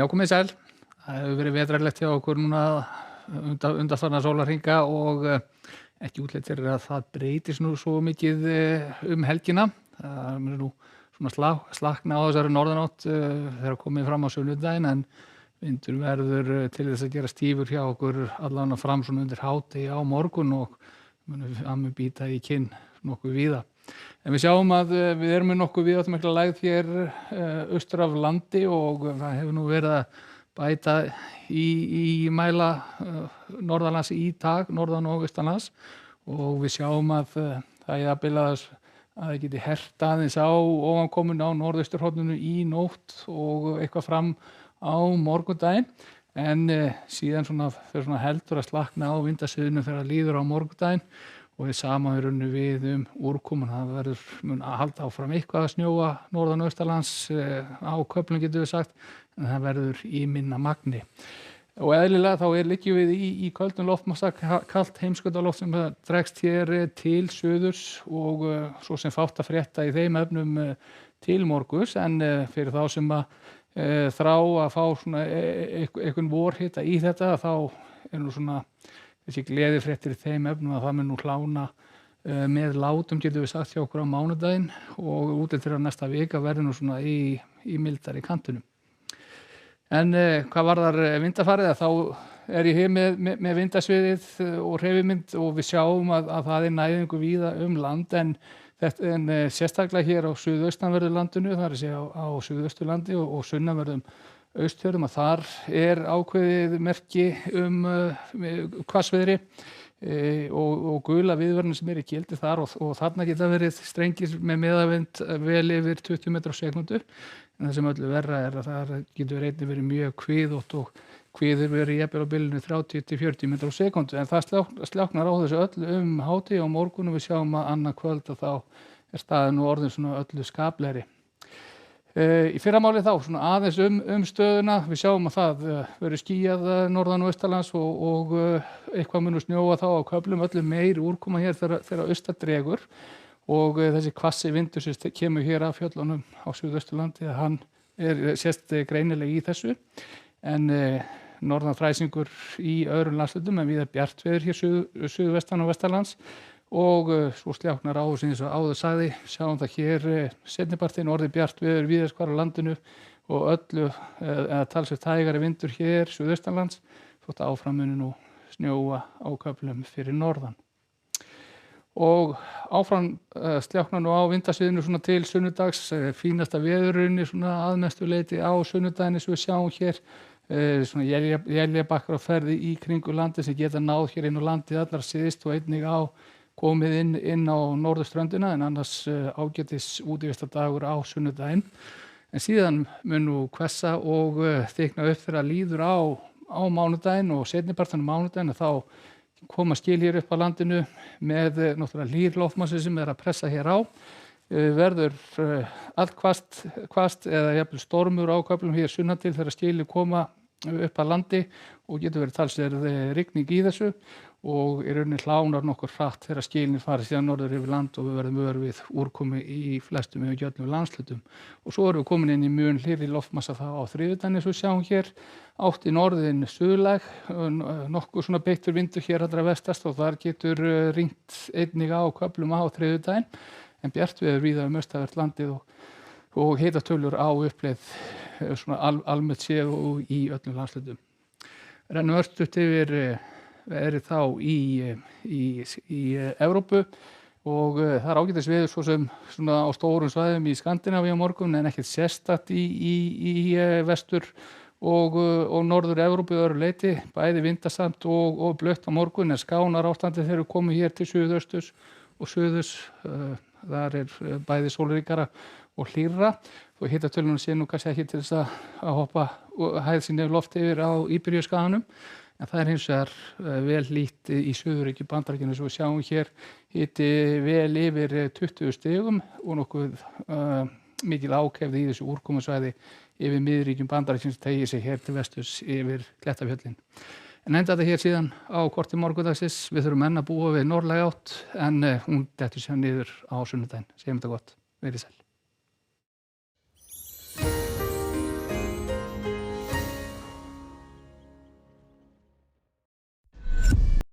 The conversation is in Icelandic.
Já, komið sæl. Það hefur verið vetrarlegt hjá okkur núna undanfarna sólarhringa og ekki útlit fyrir að það breytist nú svo mikið helgina. Það mun nú svona slakna á þessari norðanátt þegar komið fram á sunnudaginn, en vindur verður til þess að gera stífur hjá okkur allan fram svona undir hádegi á morgun og mun bíta í kinn nokkuð víða. En við sjáum að við erum með nokkuð víðáttumikla lægð hér austur af landi og það hefur nú verið að bæta í mæla norðanlands í dag, norðan og austanlands, og við sjáum að það að það geti hert aðeins á ofankomun á norðausturhorninu í nótt og eitthvað fram á morgundaginn, en síðan fer heldur að slakna á vindasviðinu þegar líður á morgundaginn. Og við samanhverjum við úrkomun. Það mun að halda áfram eitthvað að snjóa norðan og austanlands á köflum, getum við sagt, en það verður í minna magni. Og eðlilega þá liggjum við í köldum loftmassa, kalt heimskautaloft sem dregst hér til suðurs og svo sem fátt að frétta í þeim efnum til morguns, en fyrir þá sem þrá að fá einhvern vorhita í þetta, þá nú þessi gleðifréttir í þeim efnum að það mun nú hlána með látum, getum við sagt, hjá okkur á mánudaginn, og útlit fyrir að næsta vika verður nú í mildari kantinum. En hvað varðar vindafarið, þá ég hér með vindasviðið og hreyfimynd og við sjáum að það næðingu víða land, en sérstaklega hér á suðaustanverðu landinu, það að segja á suðausturlandi og sunnanverðum Austfjörðum, að þar ákveðið merki hvassviðri og gula viðvörun sem í gildi þar, og þarna geta verið strengir með meðavind vel yfir 20 metra á sekúndu, en það sem öllu verra að það getur einnig verið mjög kviðótt og kviður verið jafnvel á bilinu 30 til 40 metra á sekúndu, en það sláknar á þessu öllu hádegi og morgun, og við sjáum að annað kvöld og þá staðan nú orðin öllu skaplegri. Í fyrramáli þá aðeins stöðuna, við sjáum að það verður skýjað norðan og austanlands og eitthvað mun snjóa þá á köflum, öllu meiri úrkoma hér þegar austar dregur, og þessi hvassi vindur sem kemur hér af fjöllunum á suðausturlandi, hann sést greinilega í þessu, en norðan fræsingur í öðrum landshlutum, en víða bjart veður hér suðvestan og vestanlands, og svo sljáknar á eins og áður sagði, sjáum það hér seinnipartinn orðið bjart veður víðast hvar á landinu og öllu talsvert hægari vindur hér suðaustanlands, þótt áfram muni nú snjóa á köflum fyrir norðan. Og áfram sljáknar nú á vindasviðinu til sunnudags, fínasta veðurinn að mestu leyti á sunnudaginn eins og við sjáum hér, éljabakkar á ferði í kringu landið sem geta náð hér inn á landið allar síðist og einnig komið inn á norðurströndina, en annars ágætis útivistardagur á sunnudaginn. En síðan mun nú hvessa og þykna upp þegar líður á mánudaginn og seinnipartinn á mánudaginn, þá koma skil hér upp á landinu með náttúrulega hlýr loftmassi sem að pressa hér á. Verður allt hvasst eða jafnvel stormur á köflum hér sunnan til þegar skilin koma upp að landi og getur verið talsverð rigning í þessu, og í rauninni hlánar nokkur hratt þegar skilin farið síðan norður yfir land og við verðum vör við úrkomu í flestum yfir öllum landshlutum. Og svo erum við komin inn í mjög hlýrri loftmassa þá á þriðjudaginn eins og við sjáum hér, átt í norðin suðlæg, nokkuð beittur vindur hér allra vestast og þar getur ringt einnig á köflum á þriðjudaginn, en bjart veður víða austanvert landið og hitatölur á uppleið almennt séð og í öllum landshlutum. Rennum örstutt yfir veðrið þá í Evrópu, og það ágætis veður svo sem á stórum svæðum í Skandinavíu á morgun, en ekkert sérstakt í vestur og norður Evrópu öðru leyti, bæði vindasamt og blautt á morgun, en skánar ástandið þegar við komum hér til suðausturs og suðurs, þar bæði sólríkara og hlýrra, og hitatölunum sé nú kannski ekki til þess að hoppa hæð sinni loft yfir á Íberíuskaganum, en það hins vegar vel hlýtt í Suðurríki Bandaríkjanna, svo við sjáum hér hiti vel yfir 20 stigum og nokkuð mikil ákefð í þessu úrkomusvæði yfir miðríkjum Bandaríkjanna sem teygir sig hér til vesturs yfir Klettafjöllin. En enda þetta hér síðan á korti morgundagsins, við þurfum enn að búa við norðlæga átt, en hún dettur sér niður á sunnudaginn. Segjum þetta gott, verið sæl.